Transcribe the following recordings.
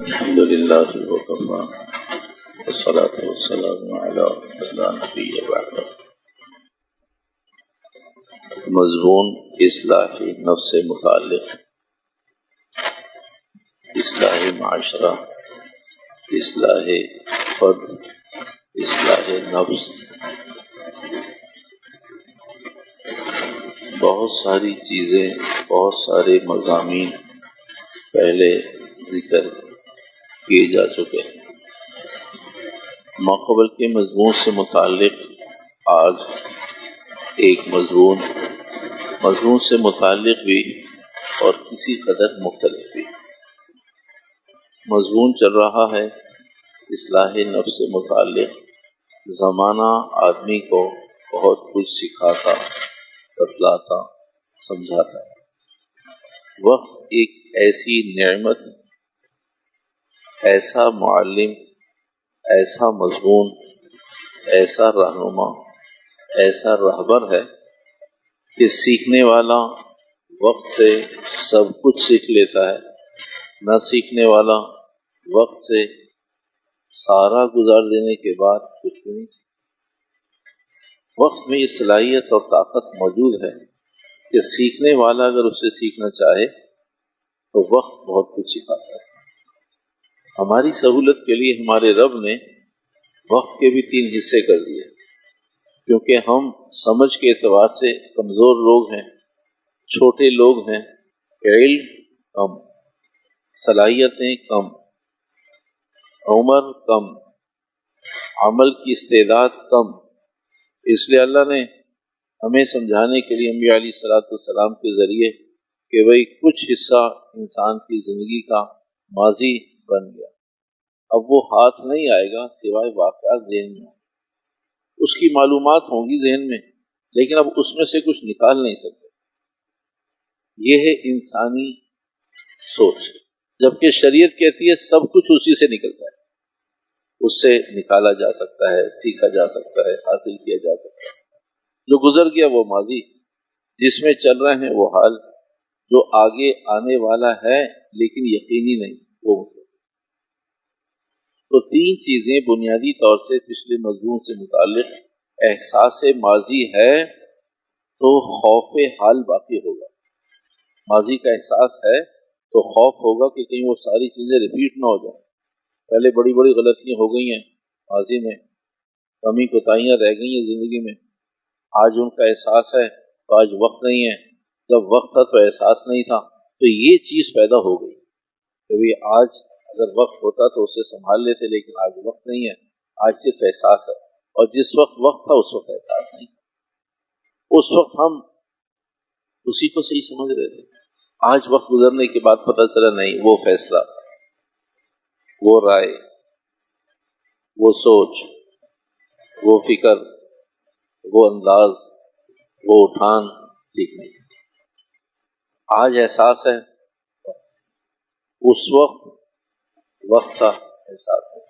الحمد لله وكفى والصلاة والسلام على من لا نبي بعده. مضمون اصلاح نفس سے متعلق اصلاح معاشرہ، اصلاح فرد، اصلاح نفس، بہت ساری چیزیں، بہت سارے مضامین پہلے ذکر کیے جا چکے ہیں. ماقبل کے مضمون سے متعلق آج ایک مضمون سے متعلق بھی اور کسی قدر مختلف بھی مضمون چل رہا ہے. اصلاح نفس سے متعلق زمانہ آدمی کو بہت کچھ سکھاتا، بتلاتا، سمجھاتا ہے. وقت ایک ایسی نعمت، ایسا معلم، ایسا مضمون، ایسا رہنما، ایسا رہبر ہے کہ سیکھنے والا وقت سے سب کچھ سیکھ لیتا ہے، نہ سیکھنے والا وقت سے سارا گزار دینے کے بعد کچھ بھی نہیں. وقت میں یہ صلاحیت اور طاقت موجود ہے کہ سیکھنے والا اگر اسے سیکھنا چاہے تو وقت بہت کچھ سکھاتا ہے. ہماری سہولت کے لیے ہمارے رب نے وقت کے بھی 3 حصے کر دیے، کیونکہ ہم سمجھ کے اعتبار سے کمزور لوگ ہیں، چھوٹے لوگ ہیں، علم کم، صلاحیتیں کم، عمر کم، عمل کی استعداد کم. اس لیے اللہ نے ہمیں سمجھانے کے لیے انبیاء علیہ الصلوۃ والسلام کے ذریعے کہ بھئی کچھ حصہ انسان کی زندگی کا ماضی بن گیا، اب وہ ہاتھ نہیں آئے گا سوائے واقعات ذہن میں. اس کی معلومات ہوں گی ذہن میں، لیکن اب اس میں سے کچھ نکال نہیں سکتے. یہ ہے انسانی سوچ، جبکہ شریعت کہتی ہے سب کچھ اسی سے نکلتا ہے، اس سے نکالا جا سکتا ہے، سیکھا جا سکتا ہے، حاصل کیا جا سکتا ہے. جو گزر گیا وہ ماضی، جس میں چل رہے ہیں وہ حال، جو آگے آنے والا ہے لیکن یقینی نہیں وہ. تو 3 چیزیں بنیادی طور سے پچھلے مضمون سے متعلق. احساس ماضی ہے تو خوف حال باقی ہوگا. ماضی کا احساس ہے تو خوف ہوگا کہ کہیں وہ ساری چیزیں ریپیٹ نہ ہو جائیں. پہلے بڑی بڑی غلطیاں ہو گئی ہیں ماضی میں، کمی کوتاہیاں رہ گئی ہیں زندگی میں، آج ان کا احساس ہے تو آج وقت نہیں ہے. جب وقت تھا تو احساس نہیں تھا. تو یہ چیز پیدا ہو گئی کہ آج اگر وقت ہوتا تو اسے سنبھال لیتے، لیکن آج وقت نہیں ہے، آج صرف احساس ہے. اور جس وقت وقت تھا اس وقت احساس نہیں. اس وقت ہم اسی کو صحیح سمجھ رہے تھے. آج وقت گزرنے کے بعد پتہ چلا نہیں، وہ فیصلہ، وہ رائے، وہ سوچ، وہ فکر، وہ انداز، وہ اٹھان ٹھیک نہیں. آج احساس ہے، اس وقت کا احساس ہے.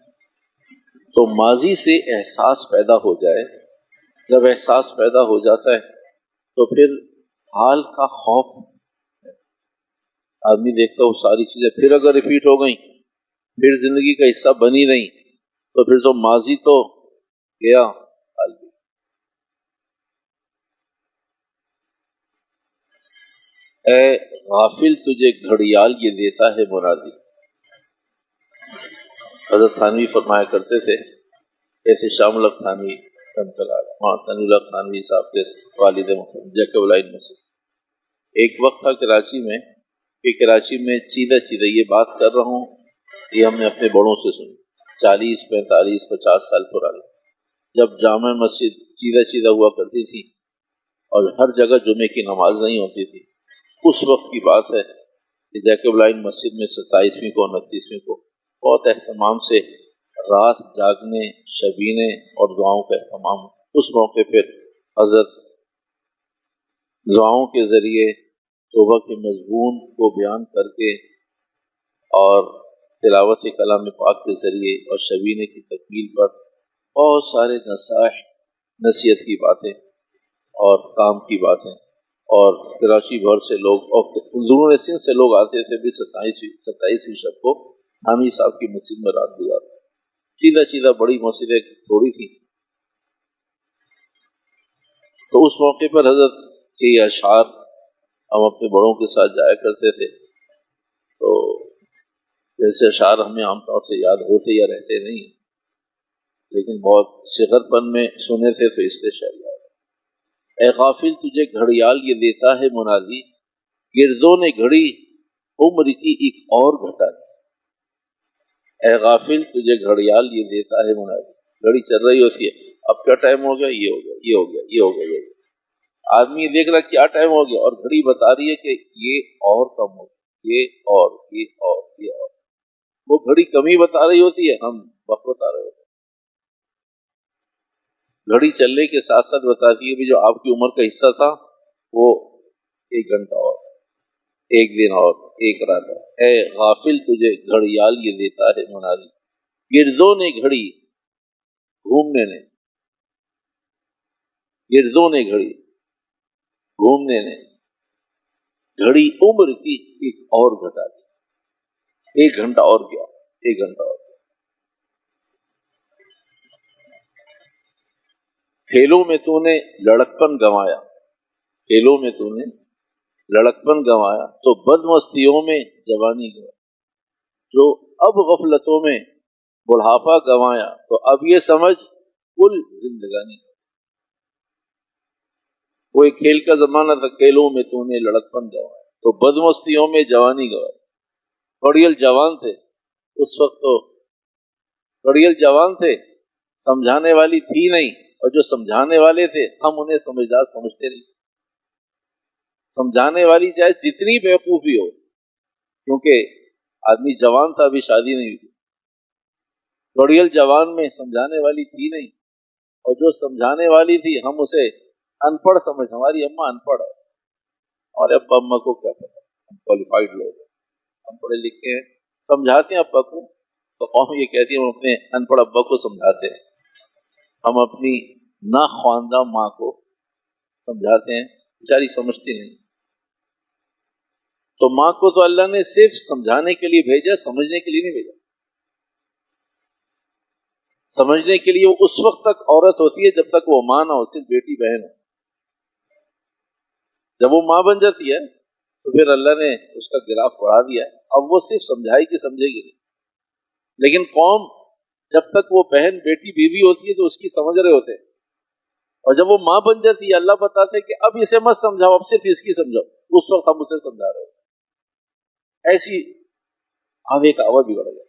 تو ماضی سے احساس پیدا ہو جائے، جب احساس پیدا ہو جاتا ہے تو پھر حال کا خوف آدمی دیکھتا وہ ساری چیزیں پھر اگر ریپیٹ ہو گئیں، پھر زندگی کا حصہ بنی نہیں، تو پھر تو ماضی تو گیا، حال بھی. اے غافل تجھے گھڑیال یہ دیتا ہے مرادی. حضرت تھانوی فرمایا کرتے تھے، ایسے شام الحق تھانوی ثنی الحق تھانوی صاحب کے والد محترم جیکب لائن مسجد. ایک وقت تھا کراچی میں کہ کراچی میں چیدہ یہ بات کر رہا ہوں، یہ ہم نے اپنے بڑوں سے سنی، 40 45 50 سال پرانی، جب جامع مسجد چیدہ ہوا کرتی تھی اور ہر جگہ جمعے کی نماز نہیں ہوتی تھی. اس وقت کی بات ہے کہ جیکب لائن مسجد میں 27ویں کو 29ویں کو بہت اہتمام سے رات جاگنے، شبینے اور دعاؤں کا اہتمام. اس موقع پہ حضرت دعاؤں کے ذریعے توبہ کے مضمون کو بیان کر کے اور تلاوت کلام پاک کے ذریعے اور شبینے کی تکمیل پر بہت سارے نصائح، نصیحت کی باتیں اور کام کی باتیں. اور کراچی بھر سے لوگ اور ضرور سندھ سے لوگ آتے تھے بھی 27ویں شب کو حامی صاحب کی مسجد میں رات گزار، سیدھا سیدھا بڑی مسجدیں تھوڑی تھی. تو اس موقع پر حضرت کے یہ اشعار ہم اپنے بڑوں کے ساتھ جایا کرتے تھے. تو جیسے اشعار ہمیں عام طور سے یاد ہوتے یا رہتے نہیں، لیکن بہت صغر پن میں سنے تھے تو اس لیے شاید یاد ہے. اے غافل تجھے گھڑیال یہ دیتا ہے منادی، گردوں نے گھڑی عمر کی ایک اور گھٹا دی. اے غافل تجھے گھڑیال یہ دیتا ہے منادی، گھڑی چل رہی ہوتی ہے، اب کیا ٹائم ہو گیا، یہ ہو گیا، یہ ہو گیا، یہ ہو گیا، یہ ہو گیا. آدمی دیکھ رہا کیا ٹائم ہو گیا، اور گھڑی بتا رہی ہے کہ یہ اور کم ہو گیا، یہ اور یہ اور یہ اور. وہ گھڑی کمی بتا رہی ہوتی ہے، ہم وقت بتا رہے ہوتے ہیں. گھڑی چلنے کے ساتھ ساتھ بتاتی ہے بھی جو آپ کی عمر کا حصہ تھا وہ 1 گھنٹہ اور، 1 دن اور، 1 رات. اے غافل تجھے گھڑیال یہ دیتا ہے منادی، گردوں نے گھڑی گھومنے نے، گردوں نے گھڑی گھومنے نے گھڑی عمر کی ایک اور گھٹا دی. 1 گھنٹہ اور کیا، 1 گھنٹہ اور. کھیلوں میں تو نے لڑکپن گنوایا، کھیلوں میں تو نے لڑکپن گنوایا تو بد مستیوں میں جوانی گنوایا. جو اب غفلتوں میں بڑھاپا گنوایا تو اب یہ سمجھ کل زندگانی. وہ ایک کھیل کا زمانہ تھا، کھیلوں میں تو نے لڑکپن گنوایا تو بد مستیوں میں جوانی گنوایا. کڑیل جوان تھے اس وقت، تو کڑیل جوان تھے، سمجھانے والی تھی نہیں، اور جو سمجھانے والے تھے ہم انہیں سمجھدار سمجھتے نہیں. سمجھانے والی چاہے جتنی بیوقوفی ہو، کیونکہ آدمی جوان تھا، ابھی شادی نہیں ہوئی. کڑیل جوان میں سمجھانے والی تھی نہیں، اور جو سمجھانے والی تھی ہم اسے ان پڑھ سمجھ. ہماری اماں ان پڑھ ہے، اور ابا اماں کو کیا پتا، ہم کوالیفائڈ لوگ ہیں، ہم پڑھے لکھے ہیں، سمجھاتے ہیں ابا کو. تو قوم یہ کہتی ہے ہم اپنے ان پڑھ ابا کو سمجھاتے ہیں، ہم اپنی ناخواندہ ماں کو سمجھاتے ہیں، بیچاری سمجھتی نہیں. تو ماں کو تو اللہ نے صرف سمجھانے کے لیے بھیجا، سمجھنے کے لیے نہیں بھیجا. سمجھنے کے لیے وہ اس وقت تک عورت ہوتی ہے جب تک وہ ماں نہ ہو، صرف بیٹی بہن ہو. جب وہ ماں بن جاتی ہے تو پھر اللہ نے اس کا گراف بڑھا دیا. اب وہ صرف سمجھائے گی، سمجھے گی نہیں. لیکن قوم جب تک وہ بہن بیٹی بیوی ہوتی ہے تو اس کی سمجھ رہے ہوتے ہیں، اور جب وہ ماں بن جاتی ہے اللہ بتاتے کہ اب اسے مت سمجھاؤ، اب صرف اس کی سمجھاؤ. اس وقت ہم اسے سمجھا رہے ہوتے. ایسی آوے کا آوا بھی بڑھ گیا.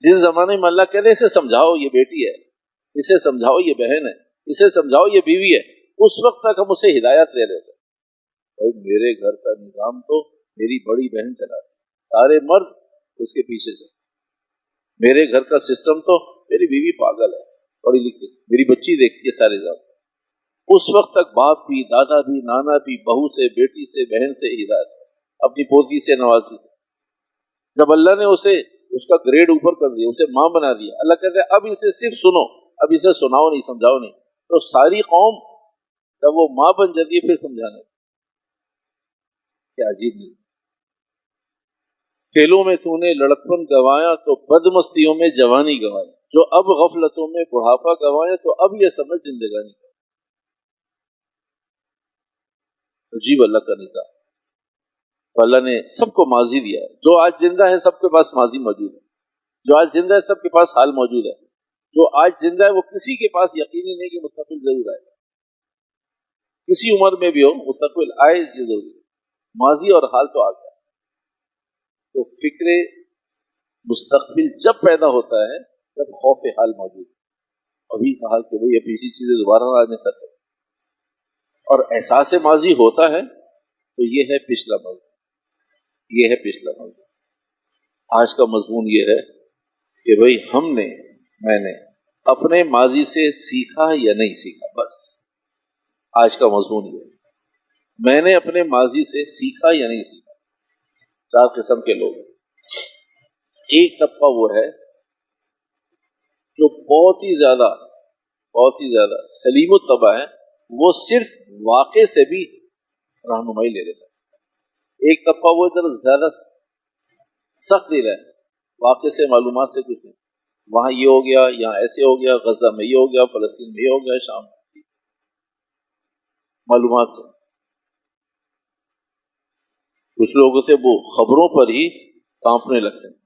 جس زمانے میں اللہ کہتے اسے سمجھاؤ یہ بیٹی ہے، اسے سمجھاؤ یہ بہن ہے، اسے سمجھاؤ یہ بیوی ہے، اس وقت تک ہم اسے ہدایت دے رہے تھے. بھائی میرے گھر کا نظام تو میری بڑی بہن چلا رہی، سارے مرد اس کے پیچھے چلے. میرے گھر کا سسٹم تو میری بیوی پاگل ہے، پڑھی لکھی، میری بچی دیکھتی ہے سارے زیادہ. اس وقت تک باپ بھی، دادا بھی، نانا بھی، بہو سے، بیٹی سے، بہن سے ہدایت، اپنی پوتی سے، نوازی سے. جب اللہ نے اسے اس کا گریڈ اوپر کر دیا، اسے ماں بنا دیا، اللہ کہتے ہیں اب اسے صرف سنو، اب اسے سناؤ نہیں، سمجھاؤ نہیں. تو ساری قوم جب وہ ماں بن جاتی ہے پھر سمجھانے. کیا عجیب نہیں. کھیلوں میں تو نے لڑکپن گنوایا تو بد مستیوں میں جوانی گنوائی. جو اب غفلتوں میں بڑھاپا گنوایا تو اب یہ سمجھ زندگانی. عجیب اللہ کا نظام. تو اللہ نے سب کو ماضی دیا ہے. جو آج زندہ ہے سب کے پاس ماضی موجود ہے، جو آج زندہ ہے سب کے پاس حال موجود ہے. جو آج زندہ ہے وہ کسی کے پاس یقینی نہیں کہ مستقبل ضرور آئے، کسی عمر میں بھی ہو مستقبل آئے یہ ضروری ہے. ماضی اور حال تو آ گیا. تو فکر مستقبل جب پیدا ہوتا ہے جب خوف حال موجود ہے. ابھی کہا کہ بھئی ابھی اسی چیزیں دوبارہ نہ آنے سکتے، اور احساس ماضی ہوتا ہے تو یہ ہے پچھلا موضوع، یہ ہے پچھلا موضوع. آج کا مضمون یہ ہے کہ بھئی میں نے اپنے ماضی سے سیکھا یا نہیں سیکھا. بس آج کا مضمون یہ ہے، میں نے اپنے ماضی سے سیکھا یا نہیں سیکھا. 4 قسم کے لوگ ہیں. ایک طبقہ وہ ہے جو بہت ہی زیادہ سلیم الطبع ہے، وہ صرف واقع سے بھی رہنمائی لے لیتا ہے. ایک طبقہ وہ ادھر زیادہ سخت دل ہے، واقعے سے معلومات سے کچھ نہیں. وہاں یہ ہو گیا، یہاں ایسے ہو گیا، غزہ میں یہ ہو گیا، فلسطین میں یہ ہو گیا، شام میں معلومات سے. کچھ لوگوں سے وہ خبروں پر ہی کانپنے لگتے ہیں.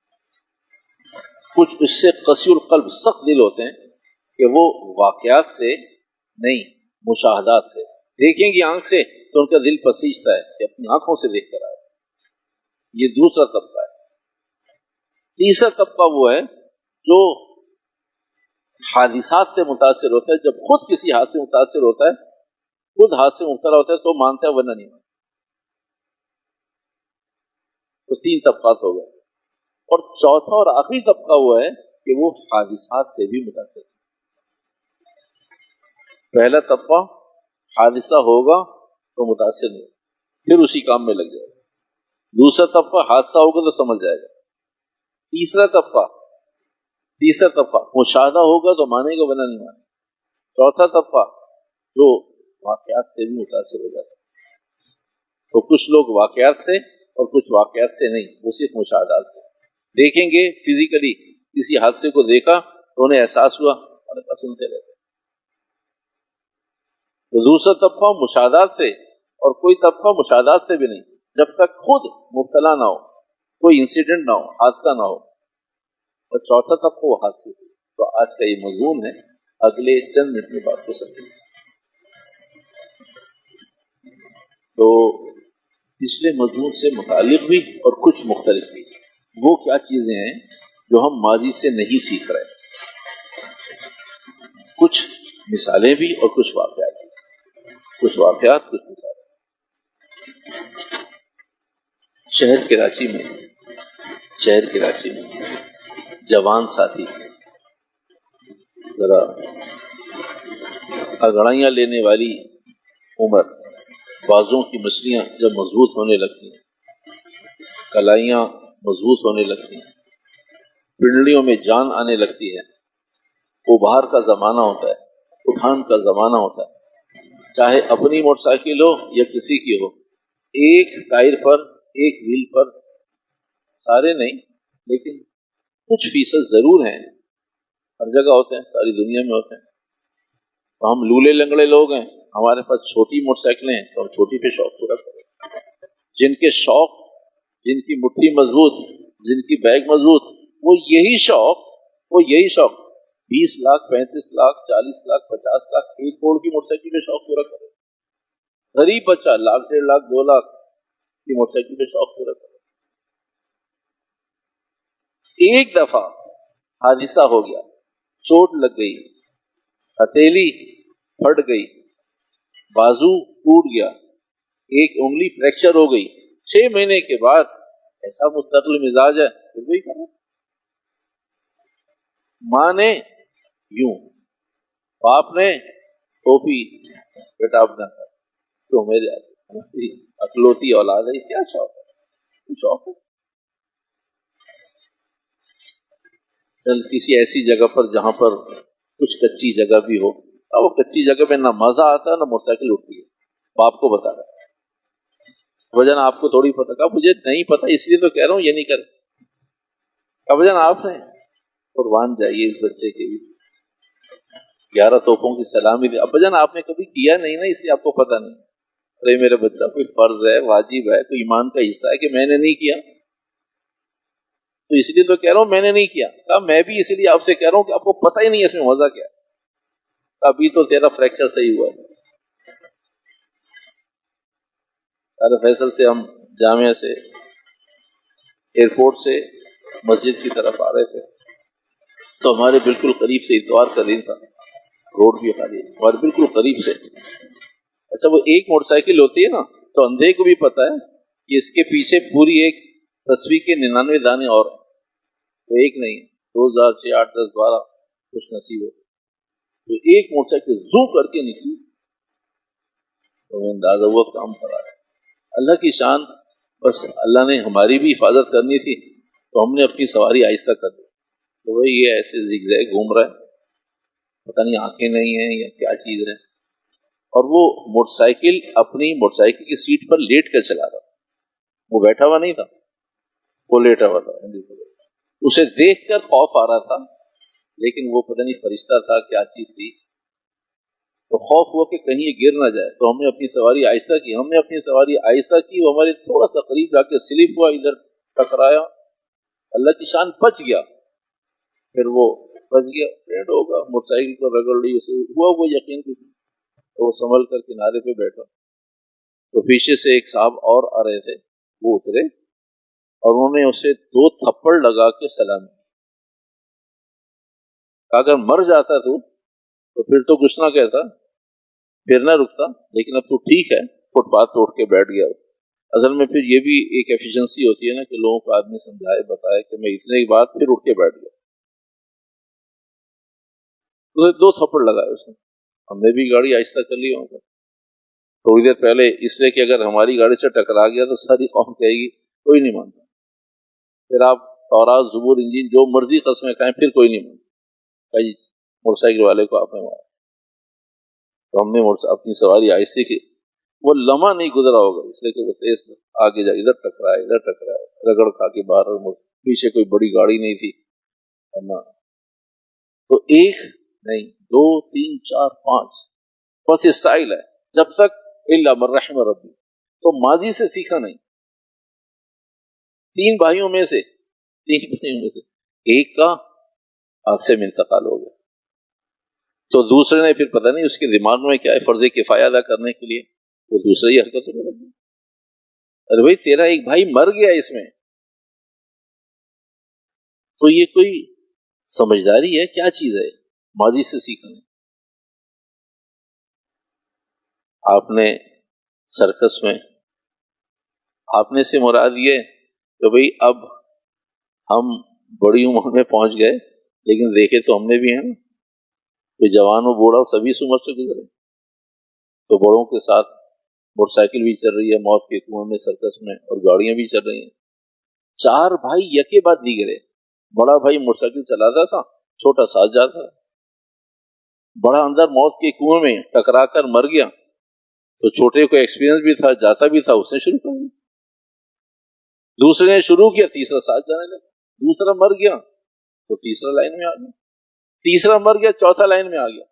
کچھ اس سے قسی القلب سخت دل ہوتے ہیں کہ وہ واقعات سے نہیں، مشاہدات سے دیکھیں گے آنکھ سے تو ان کا دل پسیجتا ہے کہ اپنی آنکھوں سے دیکھ کر آئے. یہ دوسرا طبقہ ہے. تیسرا طبقہ وہ ہے جو حادثات سے متاثر ہوتا ہے. جب خود کسی حادثے سے متاثر ہوتا ہے، خود حادثے سے مبتلا ہوتا ہے تو مانتا ہے، ورنہ نہیں مانتا. تو تین طبقات ہو گئے. اور چوتھا اور آخری طبقہ وہ ہے کہ وہ حادثات سے بھی متاثر ہے. پہلا طبقہ حادثہ ہوگا تو متاثر نہیں، پھر اسی کام میں لگ جائے گا. دوسرا طبقہ حادثہ ہوگا تو سمجھ جائے گا. تیسرا طبقہ مشاہدہ ہوگا تو مانے گا ورنہ نہیں مانے. چوتھا طبقہ جو واقعات سے بھی متاثر ہو جاتا ہے. تو کچھ لوگ واقعات سے اور کچھ واقعات سے نہیں، وہ صرف مشاہدات سے دیکھیں گے. فزیکلی کسی حادثے کو دیکھا تو انہیں احساس ہوا اور سنتے رہتے. تو دوسرا طبقہ مشاہدات سے، اور کوئی طبقہ مشاہدات سے بھی نہیں جب تک خود مبتلا نہ ہو، کوئی انسیڈنٹ نہ ہو، حادثہ نہ ہو. اور چوتھا طبقہ وہ حادثے سے. تو آج کا یہ مضمون ہے، اگلے چند منٹ میں بات ہو سکتی ہے. تو پچھلے مضمون سے متعلق بھی اور کچھ مختلف بھی. وہ کیا چیزیں ہیں جو ہم ماضی سے نہیں سیکھ رہے؟ کچھ مثالیں بھی اور کچھ واقعات بھی. کچھ واقعات، کچھ مثالیں. شہر کراچی میں جوان ساتھی ذرا اگڑائیاں لینے والی عمر، بازوں کی مچھلیاں جب مضبوط ہونے لگتی ہیں، کلائیاں مضبوط ہونے لگتی ہیں، پنڈلیوں میں جان آنے لگتی ہے، ابھار کا زمانہ ہوتا ہے، اٹھان کا زمانہ ہوتا ہے. چاہے اپنی موٹر سائیکل ہو یا کسی کی ہو، ایک ٹائر پر، ایک ویل پر، سارے نہیں لیکن کچھ فیصد ضرور ہیں، ہر جگہ ہوتے ہیں، ساری دنیا میں ہوتے ہیں. تو ہم لولے لنگڑے لوگ ہیں، ہمارے پاس چھوٹی موٹر سائیکلیں ہیں تو ہم چھوٹی پہ شوق پورا کریں. جن کے شوق، جن کی مٹھی مضبوط، جن کی بیگ مضبوط، وہ یہی شوق 20 لاکھ 35 لاکھ 40 لاکھ 50 لاکھ 1 کروڑ کی موٹر سائیکل پہ شوق پورا کرے. غریب بچہ 1 لاکھ 1.5 لاکھ 2 لاکھ کی موٹر سائیکل پہ شوق پورا کرے. ایک دفعہ حادثہ ہو گیا، چوٹ لگ گئی، ہتھیلی پھٹ گئی، بازو ٹوٹ گیا، ایک انگلی فریکچر ہو گئی، 6 مہینے کے بعد ایسا مستقل مزاج ہے پھر وہی کرنا. ماں نے یوں، باپ نے ٹوپی، بیٹا اپنا کر تو میرے اکلوتی اولاد ہے. کیا شوق ہے؟ شوق ہے. چل کسی ایسی جگہ پر جہاں پر کچھ کچی جگہ بھی ہو، وہ کچی جگہ میں نہ مزہ آتا ہے نہ موٹر سائیکل اٹھتی ہے. باپ کو بتا رہا ہے، وجن آپ کو تھوڑی پتا. کہا مجھے نہیں پتا اس لیے تو کہہ رہا ہوں، یہ نہیں کر. کہا وجن آپ نے قربان جائیے اس بچے کے بھی 11 توپوں کی سلامی دی. اب جان آپ نے کبھی کیا نہیں نا، اس لیے آپ کو پتا نہیں. ارے میرے بچہ، کوئی فرض ہے، واجب ہے، کوئی ایمان کا حصہ ہے کہ میں نے نہیں کیا، تو اس لیے تو کہہ رہا ہوں میں نے نہیں کیا. کہا میں بھی اسی لیے آپ سے کہہ رہا ہوں کہ آپ کو پتہ ہی نہیں ہے اس میں مزہ کیا. ابھی تو تیرا فریکچر صحیح ہوا ہے. فیصل سے ہم جامعہ سے ایئرپورٹ سے مسجد کی طرف آ رہے تھے تو ہمارے بالکل قریب سے اتوار کا دن تھا، روڈ بھی خالی اور بالکل قریب سے. اچھا وہ ایک موٹر سائیکل ہوتی ہے نا تو اندھے کو بھی پتا ہے کہ اس کے پیچھے پوری ایک تصویر کے 99 دانے اور ہیں. تو ایک نہیں، 2000 6 8 10 12 خوش نصیب ہو تو ایک موٹر سائیکل زو کر کے نکلی. تو میں اندازہ ہوا کام کرا ہے. اللہ کی شان، بس اللہ نے ہماری بھی حفاظت کرنی تھی تو ہم نے اپنی سواری آہستہ کر دی. تو وہ یہ ایسے زگ زیگ گھوم رہا ہے، پتہ نہیں آنکھیں نہیں ہیں یا کیا چیز ہے. اور وہ موٹر سائیکل اپنی موٹر سائیکل کی سیٹ پر لیٹ کر چلا رہا، وہ بیٹھا ہوا نہیں تھا، وہ لیٹا ہوا تھا. اسے دیکھ کر خوف آ رہا تھا، لیکن وہ پتہ نہیں فرشتہ تھا کیا چیز تھی، تو خوف ہوا کہ کہیں یہ گر نہ جائے، تو ہم نے اپنی سواری آہستہ کی، وہ ہمارے تھوڑا سا قریب جا کے سلپ ہوا، ادھر ٹکرایا، اللہ کی شان بچ گیا، پھر وہ بچ گیا، ڈیڈ ہوگا، موٹر سائیکل کو رگڑ لی، اسے ہوا وہ یقین کچھ نہیں، تو وہ سنبھل کر کنارے پہ بیٹھا، تو پیچھے سے ایک صاحب اور آ رہے تھے، وہ اترے اور انہوں نے اسے 2 تھپڑ لگا کے سلام کیا، اگر مر جاتا تو پھر تو کچھ نہ کہتا، پھر نہ رکتا، لیکن اب تو ٹھیک ہے، فٹ پاتھ توڑ کے بیٹھ گیا۔ اصل میں پھر یہ بھی ایک ایفیشنسی ہوتی ہے نا کہ لوگوں کو آدمی سمجھائے بتائے کہ میں اتنے کی بات، پھر اٹھ کے بیٹھ گیا، تو 2 تھپڑ لگائے اس نے۔ ہم نے بھی گاڑی آہستہ کر لی وہاں پر تھوڑی دیر پہلے، اس لیے کہ اگر ہماری گاڑی سے ٹکرا گیا تو ساری قوم کہے گی کوئی نہیں مانتا، پھر آپ تورات زبور انجیل جو مرضی قسمیں کھائیں پھر کوئی نہیں مانتا، بھائی موٹر سائیکل والے کو آپ نے مارا۔ تو ہم نے اپنی سواری آہستہ کی، وہ لمحہ نہیں گزرا ہوگا، اس لیے کہ وہ تیز آگے جا ادھر ٹکرائے، رگڑ کھا کے باہر مڑ، پیچھے کوئی بڑی گاڑی نہیں تھی، ورنہ تو 1 نہیں 2 3 4 5 بس اسٹائل ہے، جب تک الا من رحم ربی، تو ماضی سے سیکھا نہیں۔ 3 بھائیوں میں سے ایک کا حادثے میں انتقال ہو گیا، تو دوسرے نے پھر پتہ نہیں اس کے دماغ میں کیا ہے، فرض کفایہ ادا کرنے کے لیے وہ دوسرے ہی حرکتوں میں لگ گیا، ارے بھائی تیرا ایک بھائی مر گیا اس میں، تو یہ کوئی سمجھداری ہے؟ کیا چیز ہے؟ ماضی سے سیکھنا۔ آپ نے سرکس میں، آپ نے سے مراد یہ کہ بھئی اب ہم بڑی عمر میں پہنچ گئے، لیکن دیکھے تو ہم نے بھی ہیں نا، کوئی جوان و بوڑھا سبھی اس عمر سے گزرے، تو بڑوں کے ساتھ موٹر سائیکل بھی چل رہی ہے موت کے کنویں میں، سرکس میں، اور گاڑیاں بھی چل رہی ہیں۔ 4 بھائی یکے بعد دیگرے، بڑا بھائی موٹر سائیکل چلاتا تھا، چھوٹا ساتھ جاتا تھا، بڑا اندر موت کے کنویں میں ٹکرا کر مر گیا، تو چھوٹے کو ایکسپیرینس بھی تھا، جاتا بھی تھا، اس نے شروع کر دیا، دوسرے نے شروع کیا، تیسرا ساتھ جانے لگا، دوسرا مر گیا تو تیسرا لائن میں آ گیا، تیسرا مر گیا چوتھا لائن میں آ گیا۔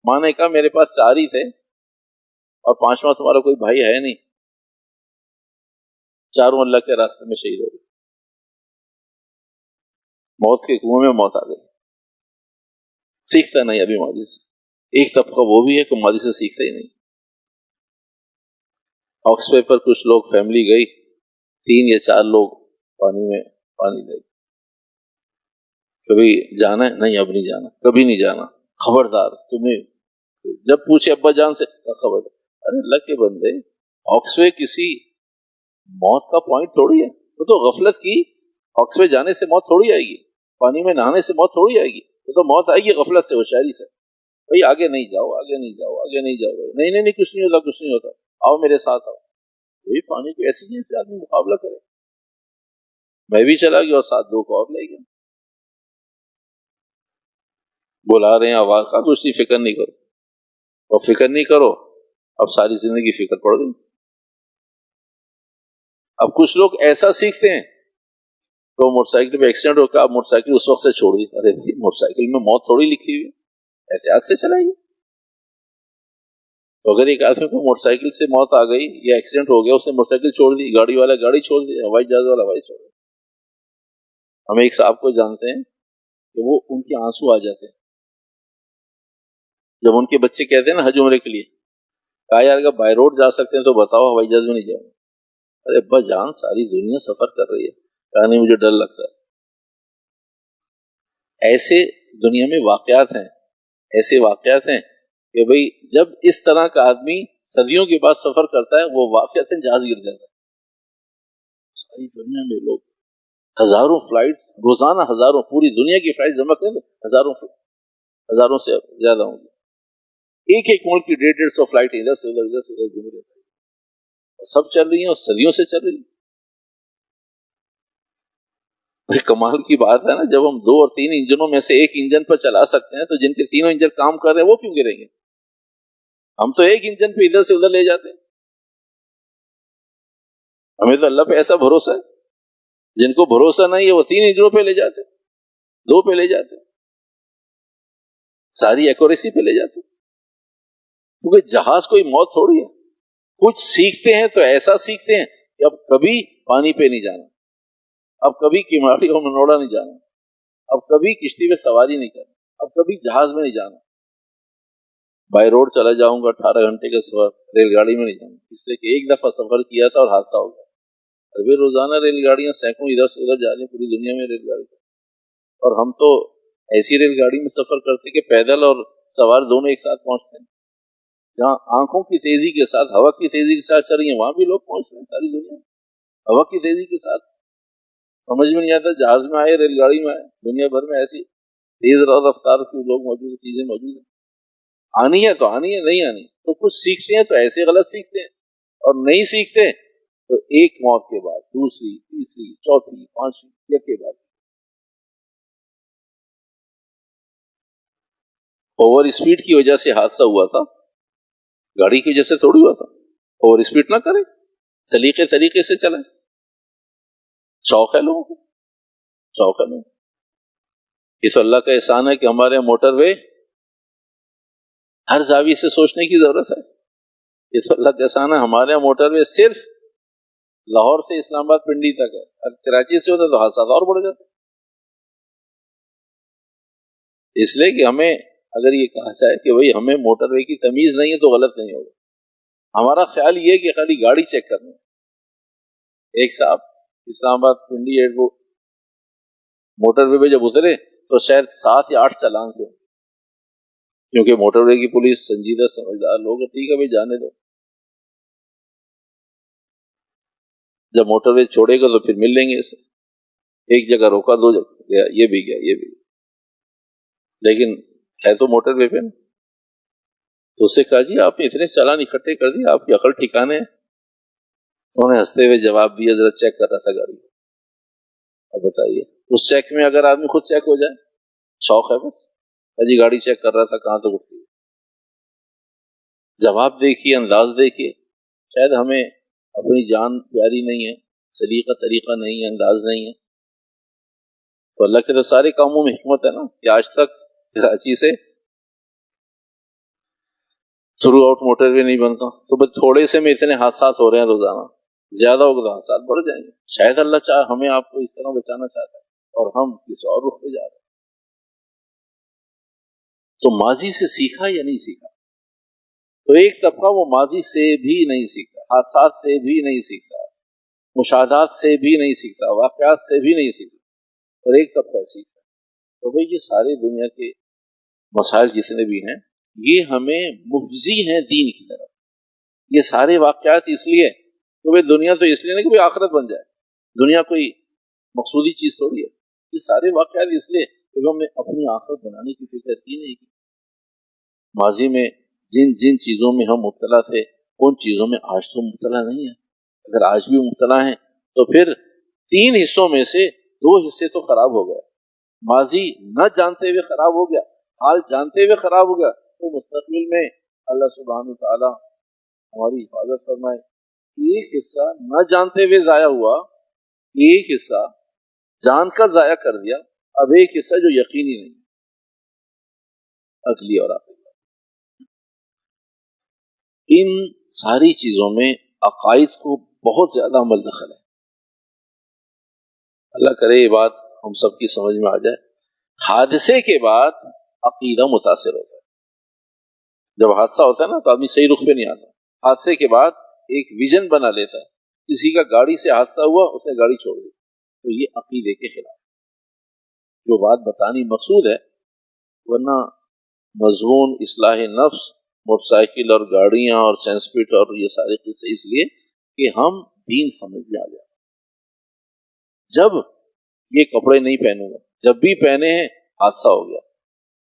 ماں نے کہا میرے پاس 4 ہی تھے اور 5واں تمہارا کوئی بھائی ہے نہیں، چاروں اللہ کے راستے میں شہید ہو گئے، موت کے کنویں میں موت آ گئی۔ سیکھتا نہیں ابھی ماضی سے، ایک طبقہ وہ بھی ہے کہ ماضی سے سیکھتا ہی نہیں۔ آکسفے پر کچھ لوگ فیملی گئی، 3 یا 4 لوگ پانی میں پانی لے گئے، کبھی جانا ہے؟ نہیں اب نہیں جانا، کبھی نہیں جانا، خبردار تمہیں، جب پوچھے ابا جان سے خبردار۔ ارے اللہ کے بندے، آکسفے کسی موت کا پوائنٹ تھوڑی ہے، وہ تو غفلت کی، آکسفے جانے سے موت تھوڑی آئے گی، پانی میں نہانے سے موت تھوڑی آئے گی، وہ تو موت آئے گی غفلت سے، ہوشیاری سے، بھائی آگے نہیں جاؤ، آگے نہیں جاؤ، آگے نہیں جاؤ، نہیں کچھ نہیں ہوتا، کچھ نہیں ہوتا، آؤ میرے ساتھ آؤ۔ وہی پانی کو ایسی چیز سے آدمی مقابلہ کرے، میں بھی چلا گیا اور ساتھ 2 کو اور لے گیا، بلا رہے ہیں آواز کا، کچھ نہیں، فکر نہیں کرو، اور فکر نہیں کرو، اب ساری زندگی فکر پڑ گئی۔ اب کچھ لوگ ایسا سیکھتے ہیں تو موٹر سائیکل پہ ایکسیڈنٹ ہو کے آپ موٹر سائیکل اس وقت سے چھوڑ دی، ارے موٹر سائیکل میں موت تھوڑی لکھی ہوئی ہے، احتیاط سے چلائیے۔ تو اگر ایک آدمی کو موٹر سائیکل سے موت آ گئی یا ایکسیڈنٹ ہو گیا، اس نے موٹر سائیکل چھوڑ دی، گاڑی والا گاڑی چھوڑ دی، ہوائی جہاز والا ہوائی چھوڑ دی۔ ہم ایک صاحب کو جانتے ہیں کہ وہ ان کے آنسو آ جاتے ہیں جب ان کے بچے کہتے ہیں نا حج عمرے کے لیے، کہا یار اگر بائی روڈ جا سکتے ہیں تو بتاؤ، ہوائی جہاز میں نہیں جاؤں۔ ارے ابا جان ساری دنیا سفر کر رہی ہے، کہا نہیں مجھے ڈر لگتا ہے۔ ایسے دنیا میں واقعات ہیں، ایسے واقعات ہیں کہ بھئی جب اس طرح کا آدمی صدیوں کے بعد سفر کرتا ہے، وہ واقعات جہاز گر جاتا ہے۔ ساری دنیا میں لوگ ہزاروں فلائٹس روزانہ، ہزاروں، پوری دنیا کی فلائٹ جمع کریں تو ہزاروں سے زیادہ ہوں گے، ایک ملک کی 150 فلائٹ ادھر سے ادھر گھوم رہی ہیں، سب چل رہی ہیں اور صدیوں سے چل رہی ہیں۔ بھائی کمال کی بات ہے نا، جب ہم 2 اور 3 انجنوں میں سے ایک انجن پر چلا سکتے ہیں تو جن کے 3 انجن کام کر رہے ہیں وہ کیوں گریں گے؟ ہم تو ایک انجن پہ ادھر سے ادھر لے جاتے ہیں۔ ہمیں تو اللہ پہ ایسا بھروسہ ہے، جن کو بھروسہ نہیں ہے وہ 3 انجنوں پہ لے جاتے، 2 پہ لے جاتے، ساری ایکوریسی پہ لے جاتے، کیونکہ جہاز کوئی موت تھوڑی ہے. کچھ سیکھتے ہیں تو ایسا سیکھتے ہیں کہ اب کبھی پانی پہ نہیں جانا، اب کبھی کماڑی اور منوڑا نہیں جانا، اب کبھی کشتی میں سواری نہیں کرنا، اب کبھی جہاز میں نہیں جانا، بائی روڈ چلا جاؤں گا 18 گھنٹے کا سفر، ریل گاڑی میں نہیں جاؤں گا، اس لیے کہ ایک دفعہ سفر کیا تھا اور حادثہ ہو گیا. ابھی روزانہ ریل گاڑیاں سینکڑوں ادھر سے ادھر جا رہی ہیں پوری دنیا میں ریل گاڑی، اور ہم تو ایسی ریل گاڑی میں سفر کرتے کہ پیدل اور سوار دونوں ایک ساتھ پہنچتے ہیں. جہاں آنکھوں کی تیزی کے ساتھ ہوا کی تیزی کے ساتھ چل رہی ہیں وہاں بھی لوگ پہنچ رہے ہیں ساری دنیا میں ہوا کی تیزی کے ساتھ. سمجھ میں نہیں آتا جہاز میں آئے ریل گاڑی میں آئے، دنیا بھر میں ایسی تیز رفتار کے لوگ موجود ہیں، چیزیں موجود ہیں. آنی ہے تو آنی ہے، نہیں آنی تو کچھ سیکھتے ہیں تو ایسے غلط سیکھتے ہیں، اور نہیں سیکھتے تو ایک موت کے بعد دوسری، تیسری، چوتھی، پانچویں، یک کے بعد. اوور اسپیڈ کی وجہ سے حادثہ ہوا تھا، گاڑی کی وجہ سے تھوڑی ہوا تھا. اوور اسپیڈ نہ کریں، سلیقے طریقے سے چلیں. شوق ہے لوگوں کو، شوق ہے لوگوں کو. اس اللہ کا احسان ہے کہ ہمارے موٹر وے ہر زاویے سے سوچنے کی ضرورت ہے. اس اللہ کا احسان ہے ہمارے یہاں موٹر وے صرف لاہور سے اسلام آباد پنڈی تک ہے، اگر کراچی سے ہوتا تو حادثات اور بڑھ جاتے. اس لیے کہ ہمیں اگر یہ کہا جائے کہ بھئی ہمیں موٹر وے کی تمیز نہیں ہے تو غلط نہیں ہوگا. ہمارا خیال یہ کہ خالی گاڑی چیک کرنا. ایک صاحب اسلام آباد پنڈی ایئرپورٹ موٹر وے پہ جب اترے تو شاید 7 یا 8 چالان تھے، کیونکہ موٹر وے کی پولیس سنجیدہ سمجھدار لوگ، ٹھیک ہے بھائی جانے دو. جب موٹر وے چھوڑے گا تو پھر مل لیں گے اسے. ایک جگہ روکا، 2 جگہ گیا، یہ بھی گیا، یہ بھی گیا، لیکن ہے تو موٹر وے پہ نا. تو اسے کہا جی آپ نے اتنے چالان اکٹھے کر دیے، آپ کی عقل ٹھکانے ہے؟ انہوں نے ہنستے ہوئے جواب دیا، ذرا چیک کر رہا تھا گاڑی. اب بتائیے اس چیک میں اگر آدمی خود چیک ہو جائے، شوق ہے بس جی گاڑی چیک کر رہا تھا کہاں تک اٹھتی ہے. جواب دیکھیے، انداز دیکھیے. شاید ہمیں اپنی جان پیاری نہیں ہے، سلیقہ طریقہ نہیں ہے، انداز نہیں ہے. تو اللہ کے تو سارے کاموں میں حکمت ہے نا کہ آج تک کراچی سے تھرو آؤٹ موٹر وے نہیں بنتا. تو بس تھوڑے سے میں اتنے حادثات ہو رہے ہیں روزانہ، زیادہ ہوگا تو حادثات بڑھ جائیں گے. شاید اللہ چاہے ہمیں آپ کو اس طرح بچانا چاہتا ہے اور ہم کسی اور رخ پہ جا رہے ہیں. تو ماضی سے سیکھا یا نہیں سیکھا؟ تو ایک طبقہ وہ ماضی سے بھی نہیں سیکھتا، حادثات سے بھی نہیں سیکھتا، مشاہدات سے بھی نہیں سیکھتا، واقعات سے بھی نہیں سیکھتا، اور ایک طبقہ سیکھتا. تو بھئی یہ سارے دنیا کے مسائل جتنے بھی ہیں یہ ہمیں مفضی ہیں دین کی طرف. یہ سارے واقعات اس لیے کہ بھئی دنیا تو اس لیے نہیں کہ بھئی آخرت بن جائے، دنیا کوئی مقصودی چیز تھوڑی ہے. یہ سارے واقعات اس لیے کہ ہم نے اپنی آخرت بنانے کی فکر کی نہیں کی. ماضی میں جن جن چیزوں میں ہم مبتلا تھے ان چیزوں میں آج تو مبتلا نہیں ہے. اگر آج بھی مبتلا ہیں تو پھر 3 حصوں میں سے 2 حصے تو خراب ہو گئے. ماضی نہ جانتے ہوئے خراب ہو گیا، حال جانتے ہوئے خراب ہو گیا. تو مستقبل میں اللہ سبحانہ وتعالی ہماری حفاظت فرمائے. ایک حصہ نہ جانتے ہوئے ضائع ہوا، ایک حصہ جان کر ضائع کر دیا، اب ایک حصہ جو یقینی نہیں، اگلی اور آخری. ان ساری چیزوں میں عقائد کو بہت زیادہ عمل دخل ہے. اللہ کرے یہ بات ہم سب کی سمجھ میں آ جائے. حادثے کے بعد عقیدہ متاثر ہوتا ہے. جب حادثہ ہوتا ہے نا تو آدمی صحیح رخ پہ نہیں آتا. حادثے کے بعد ایک ویژن بنا لیتا ہے. کسی کا گاڑی سے حادثہ ہوا، اس نے گاڑی چھوڑ دی، تو یہ عقیدے کے خلاف جو بات بتانی مقصود ہے. ورنہ مضمون اصلاح نفس، موٹر سائیکل اور گاڑیاں اور سینسپٹ اور یہ سارے قصے اس لیے کہ ہم دین سمجھ میں آ جائے. جب یہ کپڑے نہیں پہنوں گا، جب بھی پہنے ہیں حادثہ ہو گیا،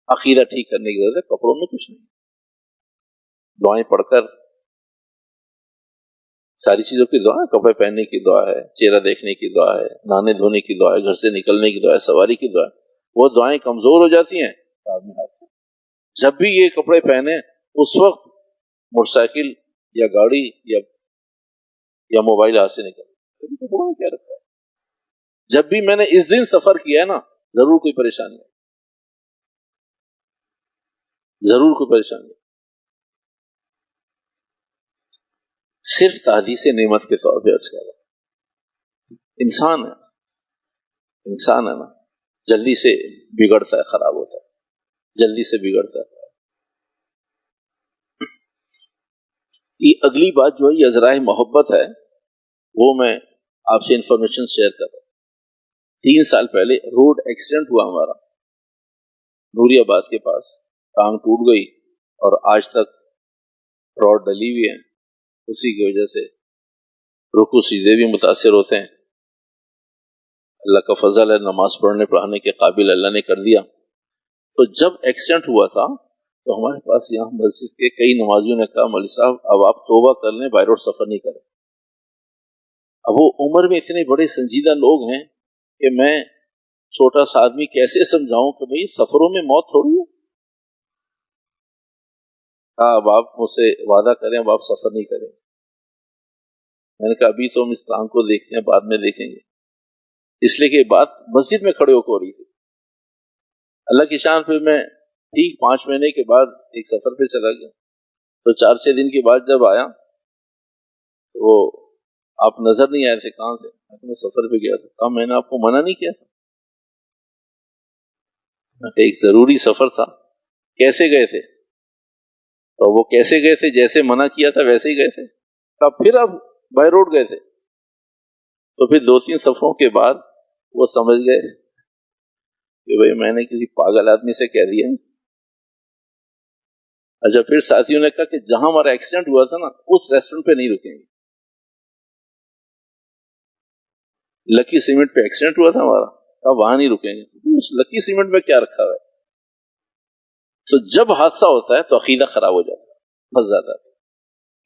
عقیدہ ٹھیک کرنے کی ضرورت ہے. کپڑوں میں کچھ نہیں، دعائیں پڑھ کر ساری چیزوں کی دعا ہے. کپڑے پہننے کی دعا ہے، چہرہ دیکھنے کی دعا ہے، نہانے دھونے کی دعا ہے، گھر سے نکلنے کی دعا ہے، سواری کی دعا ہے. وہ دعائیں کمزور ہو جاتی ہیں آدمی حادثہ. جب بھی یہ کپڑے پہنے اس وقت موٹر سائیکل یا گاڑی یا موبائل ہاتھ سے نکل کیا رکھا ہے. جب بھی میں نے اس دن سفر کیا ہے نا ضرور کوئی پریشانی ہے، ضرور کوئی پریشانی ہے، صرف تحدیث نعمت کے طور پہ عرض کر رہا ہوں۔ انسان ہے نا جلدی سے بگڑتا ہے، خراب ہوتا ہے، جلدی سے بگڑتا ہے۔ یہ اگلی بات جو ہے یہ ذرائع محبت ہے، وہ میں آپ سے انفارمیشن شیئر کر رہا ہوں۔ 3 سال پہلے روڈ ایکسیڈنٹ ہوا ہمارا نوری آباد کے پاس، ٹانگ ٹوٹ گئی اور آج تک راڈ ڈلی ہوئی ہے، اسی کی وجہ سے رکوع سجدے بھی متاثر ہوتے ہیں۔ اللہ کا فضل ہے، نماز پڑھنے کے قابل اللہ نے کر دیا۔ تو جب ایکسیڈنٹ ہوا تھا تو ہمارے پاس یہاں مسجد کے کئی نمازیوں نے کہا مولوی صاحب اب آپ توبہ کر لیں، بائی روڈ سفر نہیں کریں۔ اب وہ عمر میں اتنے بڑے سنجیدہ لوگ ہیں کہ میں چھوٹا سا آدمی کیسے سمجھاؤں کہ بھئی سفروں میں موت تھوڑی ہے۔ ہاں اب آپ مجھ سے وعدہ کریں اب آپ سفر نہیں کریں۔ میں نے کہا ابھی تو ہم اس ٹانگ کو دیکھتے ہیں، بعد میں دیکھیں گے، اس لیے کہ بات مسجد میں کھڑے ہو کے ہو رہی تھی۔ اللہ کی شان، پھر میں ٹھیک 5 مہینے کے بعد ایک سفر پہ چلا گیا، تو 4-6 دن کے بعد جب آیا تو وہ آپ نظر نہیں آئے تھے، کہاں سے؟ میں سفر پہ گیا تھا۔ کہا میں نے آپ کو منع نہیں کیا تھا؟ ایک ضروری سفر تھا۔ کیسے گئے تھے؟ تو وہ کیسے گئے تھے؟ جیسے منع کیا تھا ویسے ہی گئے تھے۔ کہا پھر آپ بائی روڈ گئے تھے؟ تو پھر 2-3 سفروں کے بعد وہ سمجھ گئے کہ بھئی میں نے کسی پاگل آدمی سے کہہ دیا۔ اچھا پھر ساتھیوں نے کہا کہ جہاں ہمارا ایکسیڈنٹ ہوا تھا نا اس ریسٹورنٹ پہ نہیں رکیں گے۔ لکی سیمنٹ پہ ایکسیڈنٹ ہوا تھا ہمارا، کہا وہاں نہیں رکیں گے۔ اس لکی سیمنٹ میں کیا رکھا ہوا ہے؟ تو جب حادثہ ہوتا ہے تو عقیدہ خراب ہو جاتا ہے، پھنس جاتا ہے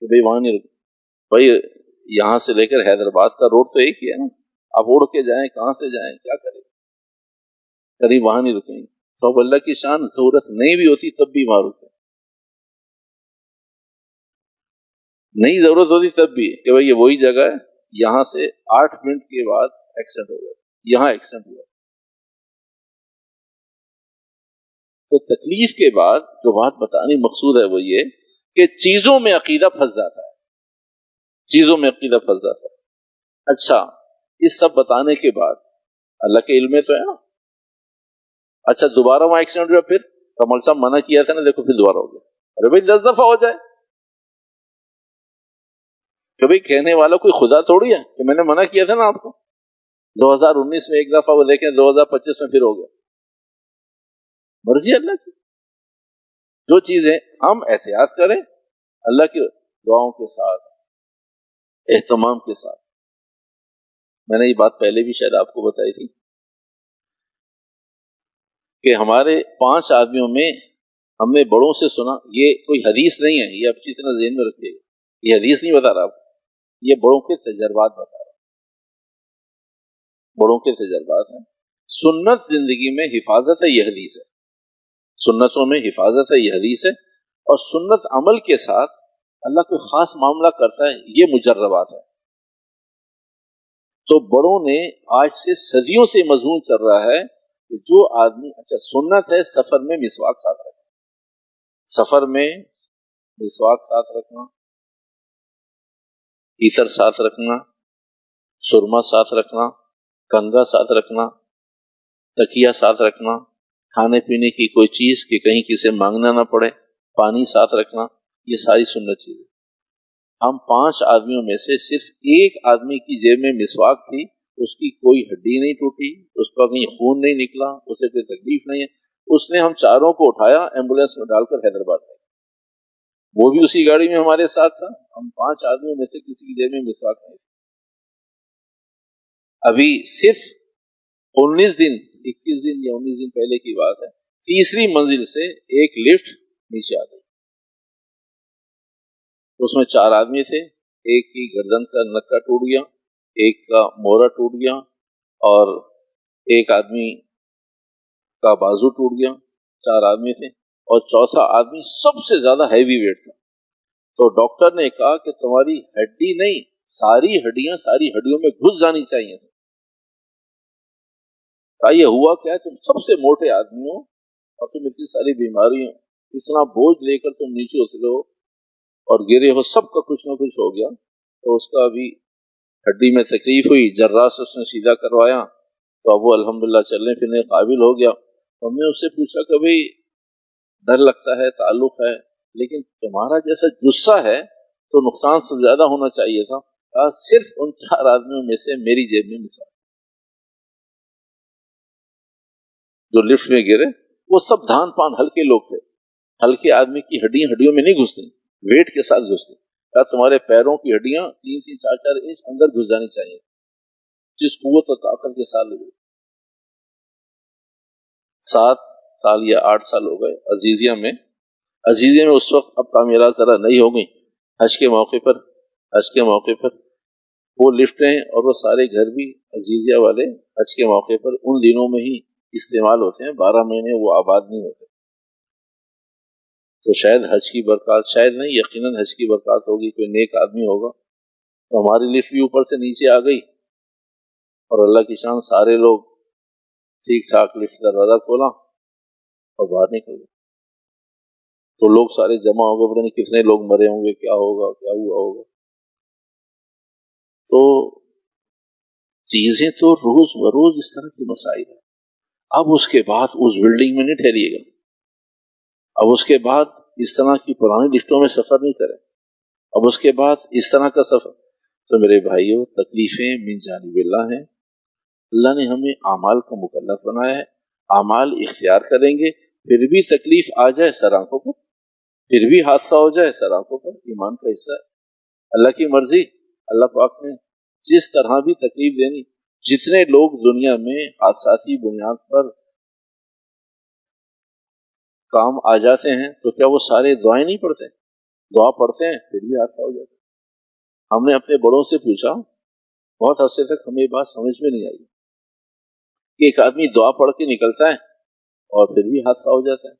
کہ بھئی وہاں نہیں رکیں۔ بھئی یہاں سے لے کر حیدرآباد کا روڈ تو ایک ہی ہے نا، آپ اڑ کے جائیں، کہاں سے جائیں، کیا کریں؟ قریب وہاں نہیں رکیں گے۔ سب اللہ کی شان، ضرورت نہیں بھی ہوتی تب بھی وہاں رکیں، نہیں ضرورت ہوتی تب بھی کہ بھئی یہ وہی جگہ ہے، یہاں سے 8 منٹ کے بعد ایکسیڈنٹ ہو گیا، یہاں ایکسیڈنٹ ہوا۔ تو تکلیف کے بعد جو بات بتانی مقصود ہے وہ یہ کہ چیزوں میں عقیدہ پھنس جاتا ہے، چیزوں میں عقیدہ پھنس جاتا ہے۔ اچھا اس سب بتانے کے بعد اللہ کے علم میں تو ہے نا، اچھا دوبارہ وہاں ایکسیڈنٹ ہوا، پھر کمل صاحب منع کیا تھا نا، دیکھو پھر دوبارہ ہو گیا۔ ارے بھائی 10 دفعہ ہو جائے، کہ بھائی کہنے والا کوئی خدا تھوڑی ہے کہ میں نے منع کیا تھا نا آپ کو۔ 2019 میں ایک دفعہ وہ دیکھیں، 2025 میں پھر ہو گیا۔ مرضی اللہ کی، جو چیزیں ہم احتیاط کریں اللہ کی دعاؤں کے ساتھ، اہتمام کے ساتھ۔ میں نے یہ بات پہلے بھی شاید آپ کو بتائی تھی کہ ہمارے 5 آدمیوں میں ہم نے بڑوں سے سنا، یہ کوئی حدیث نہیں ہے، یہ اچھی طرح ذہن میں رکھیے گا، یہ حدیث نہیں بتا رہا آپ، یہ بڑوں کے تجربات بتا رہا، بڑوں کے تجربات ہیں۔ سنت زندگی میں حفاظت ہے، یہ حدیث ہے، سنتوں میں حفاظت ہے، یہ حدیث ہے۔ اور سنت عمل کے ساتھ اللہ کوئی خاص معاملہ کرتا ہے، یہ مجربات ہے۔ تو بڑوں نے آج سے صدیوں سے مضمون چل رہا ہے کہ جو آدمی، اچھا سنت ہے سفر میں مسواک ساتھ رکھنا، سفر میں مسواک ساتھ رکھنا، عطر ساتھ رکھنا، سرما ساتھ رکھنا، کنگا ساتھ رکھنا، تکیہ ساتھ رکھنا، کھانے پینے کی کوئی چیز کہ کہیں کسی مانگنا نہ پڑے، پانی ساتھ رکھنا، یہ ساری سنت چیزیں۔ ہم 5 آدمیوں میں سے صرف ایک آدمی کی جیب میں مسواک تھی، اس کی کوئی ہڈی نہیں ٹوٹی، اس کا کہیں خون نہیں نکلا، اسے کوئی تکلیف نہیں ہے۔ اس نے ہم چاروں کو اٹھایا، ایمبولینس میں ڈال کر حیدرآباد گئے، وہ بھی اسی گاڑی میں ہمارے ساتھ تھا۔ ہم 5 آدمیوں میں سے کسی کی جیب میں مسواک نہیں تھی۔ ابھی صرف 19 دن 21 دن یا 19 دن پہلے کی بات ہے، 3ری منزل سے ایک لفٹ نیچے آ گئی، اس میں 4 آدمی تھے، ایک کی گردن کا نکا ٹوٹ گیا، ایک کا مورا ٹوٹ گیا، اور ایک آدمی کا بازو ٹوٹ گیا، 4 آدمی تھے، اور چوتھا آدمی سب سے زیادہ ہیوی ویٹ تھا۔ تو ڈاکٹر نے کہا کہ تمہاری ہڈی نہیں، ساری ہڈیاں ساری ہڈیوں میں گھس جانی چاہیے، یہ ہوا کیا، تم سب سے موٹے آدمی ہو اور تم اتنی ساری بیماریاں، اتنا بوجھ لے کر تم نیچے اترے ہو اور گرے ہو، سب کا کچھ نہ کچھ ہو گیا. تو اس کا بھی ہڈی میں تکلیف ہوئی، جراح سے اس نے سیدھا کروایا تو اب وہ الحمدللہ چلنے پھرنے قابل ہو گیا. تو ہم نے اس سے پوچھا کہ بھئی ڈر لگتا ہے، تعلق ہے، لیکن تمہارا جیسا جسہ ہے تو نقصان سے زیادہ ہونا چاہیے تھا. صرف ان 4 آدمیوں میں سے میری جیب میں مثال جو لفٹ میں گرے وہ سب دھان پان ہلکے لوگ تھے. ہلکے آدمی کی ہڈیوں میں نہیں گھستی، ویٹ کے ساتھ گھستی. تمہارے پیروں کی ہڈیاں 3-3 4-4 انچ اندر گھس جانی چاہیے جس قوت اور طاقت کے ساتھ لگے. 7 سال یا 8 سال ہو گئے عزیزیہ میں اس وقت اب تعمیرات ذرا نہیں ہو گئی. حج کے موقع پر وہ لفٹیں اور وہ سارے گھر بھی عزیزیہ والے حج کے موقع پر ان دنوں میں ہی استعمال ہوتے ہیں، 12 مہینے وہ آباد نہیں ہوتے. تو شاید حج کی برکات، شاید نہیں یقیناً حج کی برکات ہوگی، کوئی نیک آدمی ہوگا. تو ہماری لفٹ بھی اوپر سے نیچے آ گئی اور اللہ کی شان سارے لوگ ٹھیک ٹھاک لفٹ کا دروازہ کھولا اور باہر نکل گئے. تو لوگ سارے جمع ہو گئے، پتہ نہیں کتنے لوگ مرے ہوں گے، کیا ہوگا، کیا ہوا ہوگا. تو چیزیں تو روز بروز اس طرح کے مسائل ہیں. اب اس کے بعد اس بلڈنگ میں نہیں ٹھہریے گا، اب اس کے بعد اس طرح کی پرانی لفٹوں میں سفر نہیں کریں، اب اس کے بعد اس طرح کا سفر. تو میرے بھائیوں، تکلیفیں من جانب اللہ ہیں. اللہ نے ہمیں اعمال کا مکلف بنایا ہے، اعمال اختیار کریں گے، پھر بھی تکلیف آ جائے سر آنکھوں پر، پھر بھی حادثہ ہو جائے سر آنکھوں پر، ایمان کا حصہ ہے. اللہ کی مرضی، اللہ پاک نے جس طرح بھی تکلیف دینی. جتنے لوگ دنیا میں حادثاتی بنیاد پر کام آ جاتے ہیں تو کیا وہ سارے دعائیں نہیں پڑھتے؟ دعا پڑھتے ہیں پھر بھی حادثہ ہو جاتا ہے. ہم نے اپنے بڑوں سے پوچھا، بہت عرصے تک ہمیں یہ بات سمجھ میں نہیں آئی کہ ایک آدمی دعا پڑھ کے نکلتا ہے اور پھر بھی حادثہ ہو جاتا ہے.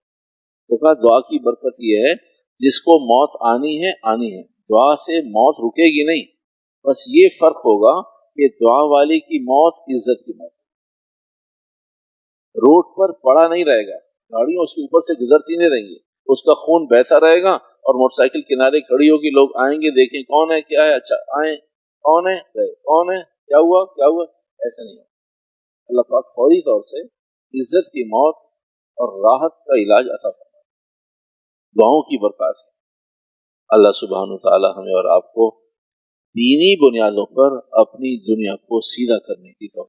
تو کہا دعا کی برکت یہ ہے، جس کو موت آنی ہے آنی ہے، دعا سے موت رکے گی نہیں. بس یہ فرق ہوگا کہ دعا والی کی موت عزت کی موت، روڈ پر پڑا نہیں رہے گا، گاڑیاں اس کے اوپر سے گزرتی نہیں رہیں گی، اس کا خون بہتا رہے گا اور موٹر سائیکل کنارے کھڑی ہوگی، لوگ آئیں گے دیکھیں کون ہے، کیا ہے، اچھا آئیں، کون ہے، گئے، کون ہے، کیا ہوا، کیا ہوا. ایسا نہیں ہوگا. اللہ پاک فوری طور سے عزت کی موت اور راحت کا علاج عطا فرمائے. دعاؤں کی برکات ہے. اللہ سبحانہ وتعالی ہمیں اور آپ کو دینی بنیادوں پر اپنی دنیا کو سیدھا کرنے کی توفیق